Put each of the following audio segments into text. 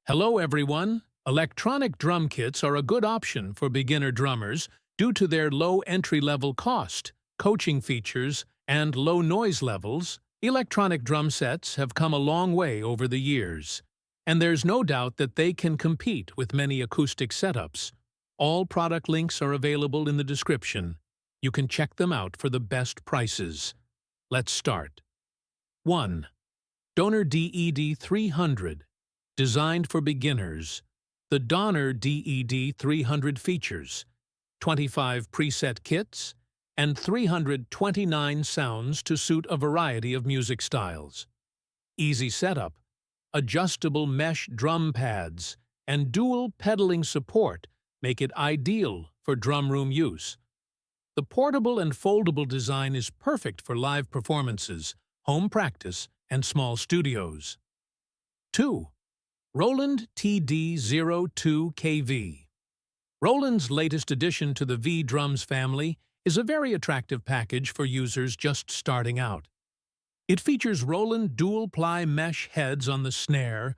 Hello everyone! Electronic drum kits are a good option for beginner drummers due to their low entry-level cost, coaching features, and low noise levels. Electronic drum sets have come a long way over the years, and there's no doubt that they can compete with many acoustic setups. All product links are available in the description. You can check them out for the best prices. Let's start. 1. Donner DED-300. Designed for beginners. The Donner DED-300 features 25 preset kits and 329 sounds to suit a variety of music styles. Easy setup, adjustable mesh drum pads, and dual pedaling support make it ideal for drum room use. The portable and foldable design is perfect for live performances, home practice, and small studios. 2. Roland TD-02KV. Roland's latest addition to the V-Drums family is a very attractive package for users just starting out. It features Roland dual-ply mesh heads on the snare,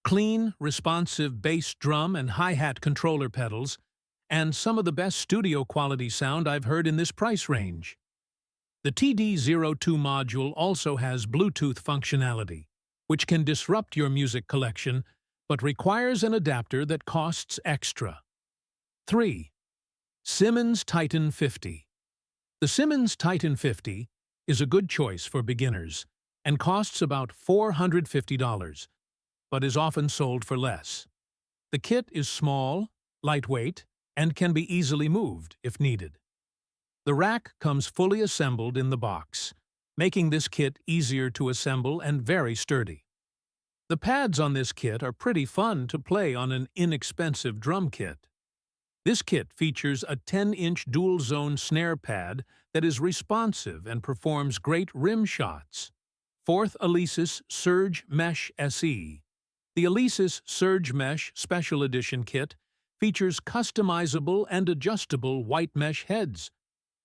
clean, responsive bass drum and hi-hat controller pedals, and some of the best studio-quality sound I've heard in this price range. The TD-02 module also has Bluetooth functionality, which can disrupt your music collection, but requires an adapter that costs extra. 3. Simmons Titan 50. The Simmons Titan 50 is a good choice for beginners and costs about $450, but is often sold for less. The kit is small, lightweight, and can be easily moved if needed. The rack comes fully assembled in the box, making this kit easier to assemble and very sturdy. The pads on this kit are pretty fun to play on an inexpensive drum kit. This kit features a 10-inch dual-zone snare pad that is responsive and performs great rim shots. 4th Alesis Surge Mesh SE. The Alesis Surge Mesh Special Edition kit features customizable and adjustable white mesh heads,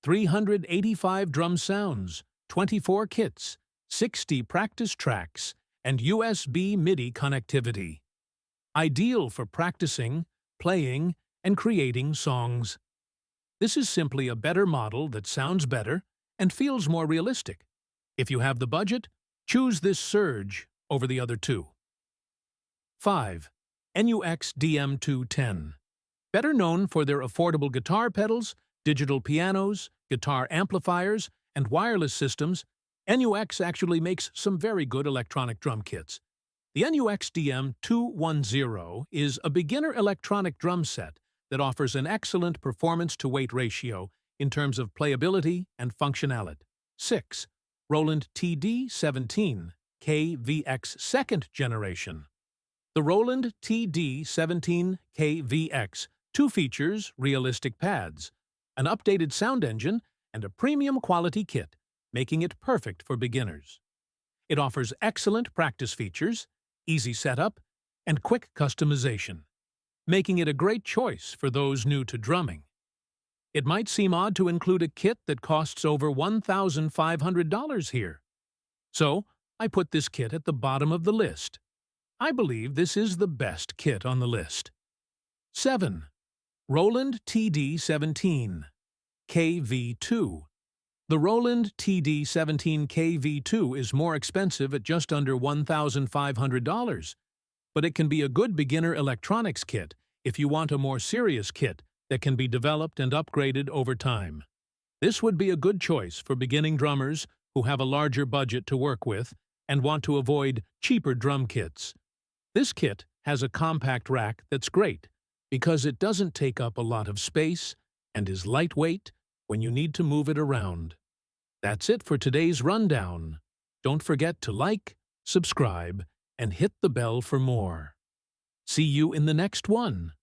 385 drum sounds, 24 kits, 60 practice tracks, and USB MIDI connectivity. Ideal for practicing, playing, and creating songs. This is simply a better model that sounds better and feels more realistic. If you have the budget, choose this Surge over the other two. 5. NUX DM210. Better known for their affordable guitar pedals, digital pianos, guitar amplifiers, and wireless systems, NUX actually makes some very good electronic drum kits. The NUX DM210 is a beginner electronic drum set that offers an excellent performance-to-weight ratio in terms of playability and functionality. 6. Roland TD-17KVX second generation. The Roland TD-17KVX 2 features realistic pads, an updated sound engine, and a premium quality kit, making it perfect for beginners. It offers excellent practice features, easy setup, and quick customization, making it a great choice for those new to drumming. It might seem odd to include a kit that costs over $1,500 here. So, I put this kit at the bottom of the list. I believe this is the best kit on the list. 7. Roland TD-17KV2. The Roland TD-17KV2 is more expensive at just under $1,500, but it can be a good beginner electronics kit if you want a more serious kit that can be developed and upgraded over time. This would be a good choice for beginning drummers who have a larger budget to work with and want to avoid cheaper drum kits. This kit has a compact rack that's great because it doesn't take up a lot of space and is lightweight when you need to move it around. That's it for today's rundown. Don't forget to like, subscribe, and hit the bell for more. See you in the next one.